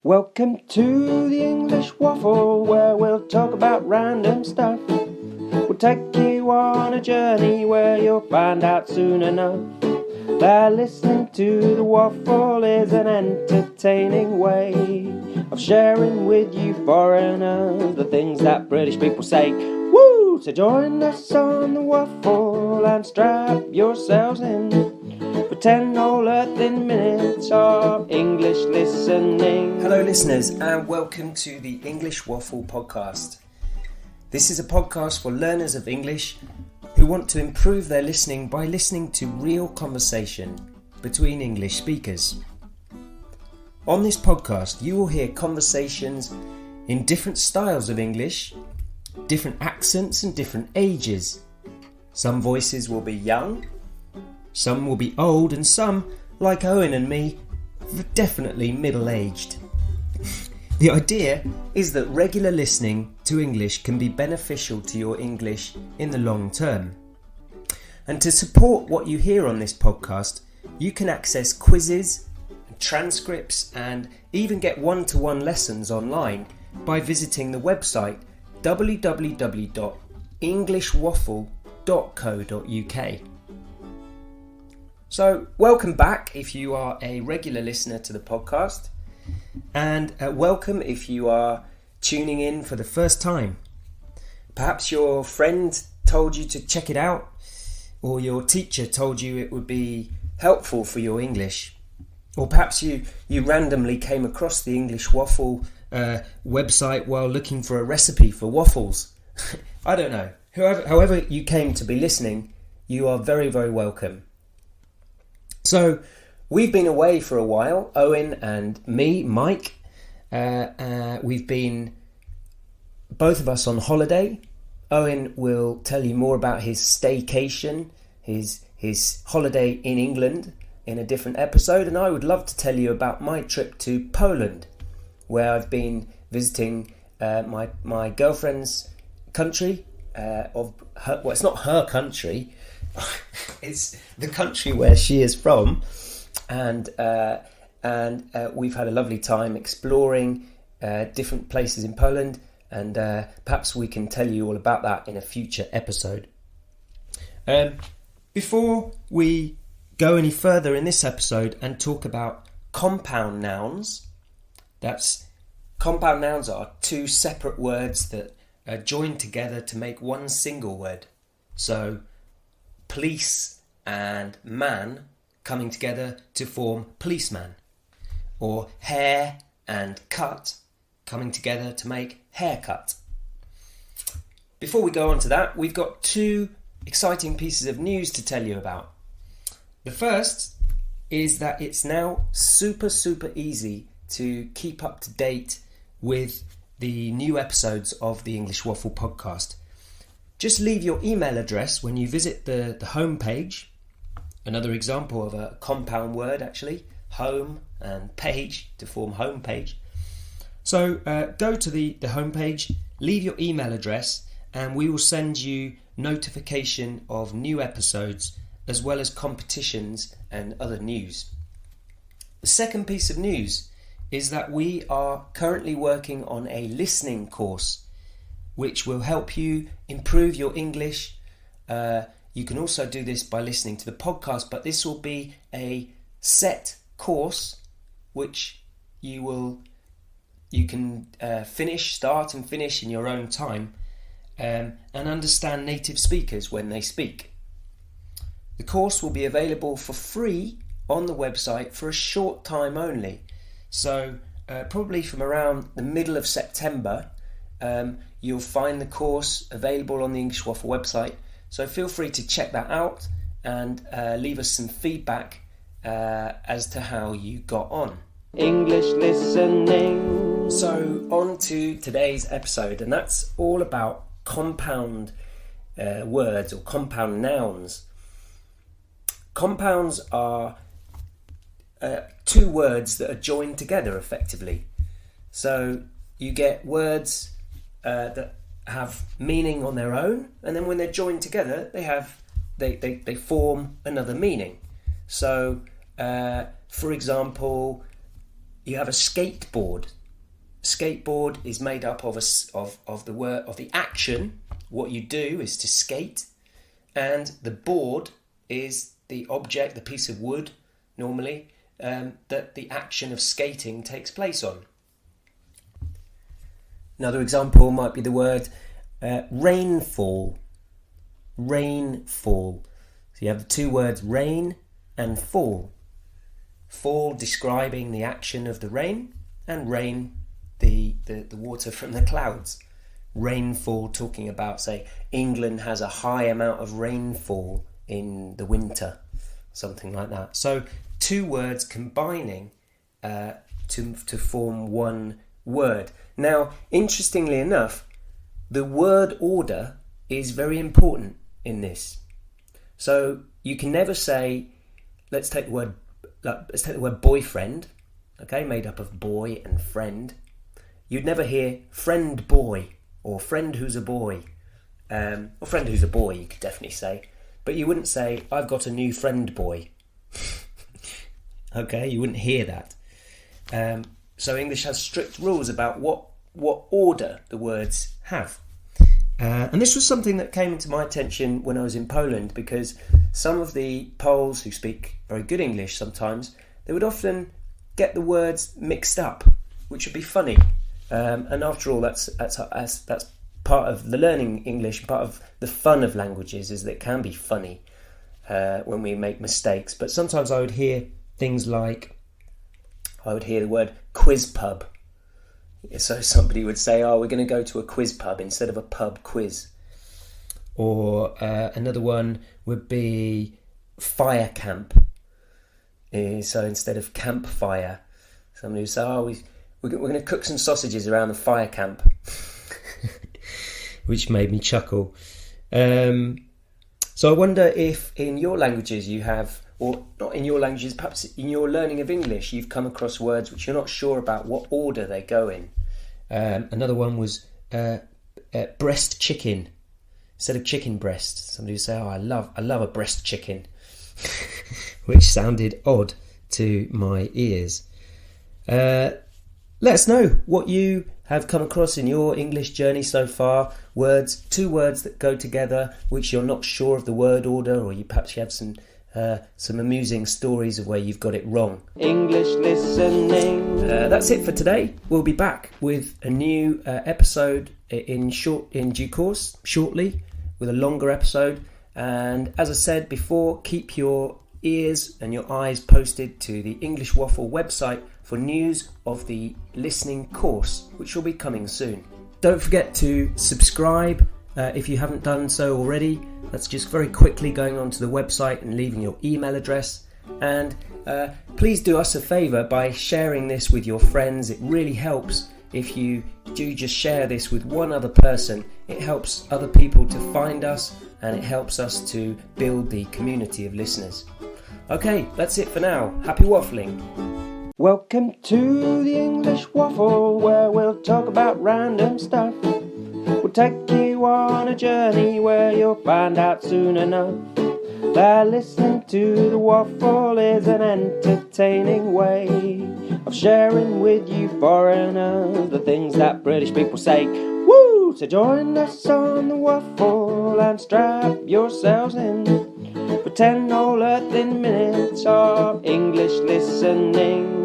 Welcome to the English Waffle, where we'll talk about random stuff. We'll take you on a journey where you'll find out soon enough that listening to the waffle is an entertaining way of sharing with you foreigners the things that British people say. Woo! So join us on the waffle and strap yourselves in for 10 whole earthing minutes of English listening. Hello listeners, and welcome to the English Waffle podcast. This is a podcast for learners of English who want to improve their listening by listening to real conversation between English speakers. On this podcast, you will hear conversations in different styles of English, different accents and different ages. Some voices will be young, some will be old, and some, like Owain and me, definitely middle-aged. The idea is that regular listening to English can be beneficial to your English in the long term. And to support what you hear on this podcast, you can access quizzes, transcripts, and even get one-to-one lessons online by visiting the website www.englishwaffle.co.uk. So, welcome back if you are a regular listener to the podcast, and welcome if you are tuning in for the first time. Perhaps your friend told you to check it out, or your teacher told you it would be helpful for your English, or perhaps you randomly came across the English Waffle website while looking for a recipe for waffles. I don't know. However you came to be listening, you are very, very welcome. So, we've been away for a while, Owain and me, Mike. We've been, both of us, on holiday. Owain will tell you more about his staycation, his holiday in England, in a different episode. And I would love to tell you about my trip to Poland, where I've been visiting my girlfriend's country. It's not her country. It's the country where she is from, and we've had a lovely time exploring different places in Poland, and perhaps we can tell you all about that in a future episode. Before we go any further in this episode and talk about compound nouns, compound nouns are two separate words that are joined together to make one single word. So police and man coming together to form policeman, or hair and cut coming together to make haircut. Before we go on to that, we've got two exciting pieces of news to tell you about. The first is that it's now super easy to keep up to date with the new episodes of the English Waffle podcast. Just leave your email address when you visit the home page. Another example of a compound word, actually. Home and page to form home page. So go to the home page, leave your email address, and we will send you notification of new episodes as well as competitions and other news. The second piece of news is that we are currently working on a listening course which will help you improve your English. You can also do this by listening to the podcast, but this will be a set course which you can start and finish in your own time, and understand native speakers when they speak. The course will be available for free on the website for a short time only. So probably from around the middle of September, you'll find the course available on the English Waffle website. So feel free to check that out and leave us some feedback as to how you got on. English listening. So on to today's episode, and that's all about compound words or compound nouns. Compounds are two words that are joined together effectively. So you get words that have meaning on their own, and then when they're joined together, they form another meaning. So, for example, you have a skateboard. skateboard is made up of the word of the action. What you do is to skate, and the board is the object, the piece of wood, normally, that the action of skating takes place on. Another example might be the word rainfall. Rainfall. So you have the two words rain and fall. Fall describing the action of the rain, and rain the water from the clouds. Rainfall talking about, say, England has a high amount of rainfall in the winter, something like that. So two words combining to form one word. Now, interestingly enough, the word order is very important in this. So you can never say, let's take the word boyfriend, okay, made up of boy and friend. You'd never hear friend boy or friend who's a boy, or friend who's a boy. You could definitely say, but you wouldn't say I've got a new friend boy. Okay, you wouldn't hear that. So English has strict rules about what order the words have. And this was something that came into my attention when I was in Poland, because some of the Poles who speak very good English sometimes, they would often get the words mixed up, which would be funny. And after all, that's part of the learning English, part of the fun of languages, is that it can be funny when we make mistakes. But sometimes I would hear things like, I would hear the word quiz pub. So somebody would say, oh, we're going to go to a quiz pub instead of a pub quiz. Or another one would be fire camp. So instead of campfire, somebody would say, oh, we're going to cook some sausages around the fire camp. Which made me chuckle. So I wonder if in your languages you have, or not in your languages, perhaps in your learning of English, you've come across words which you're not sure about what order they go in. Another one was breast chicken. Instead of chicken breast, somebody would say, oh, I love a breast chicken, which sounded odd to my ears. Let us know what you have come across in your English journey so far. Two words that go together, which you're not sure of the word order, or you perhaps have some amusing stories of where you've got it wrong. English listening. That's it for today. We'll be back with a new episode in due course, shortly, with a longer episode. And as I said before, keep your ears and your eyes posted to the English Waffle website for news of the listening course, which will be coming soon. Don't forget to subscribe if you haven't done so already. That's just very quickly going onto the website and leaving your email address. And please do us a favour by sharing this with your friends. It really helps if you do just share this with one other person. It helps other people to find us, and it helps us to build the community of listeners. Okay, that's it for now. Happy waffling. Welcome to the English Waffle, where we'll talk about random stuff. We'll take you on a journey where you'll find out soon enough that listening to the waffle is an entertaining way of sharing with you foreigners the things that British people say. Woo! So join us on the waffle and strap yourselves in for 10 whole earthing minutes of English listening.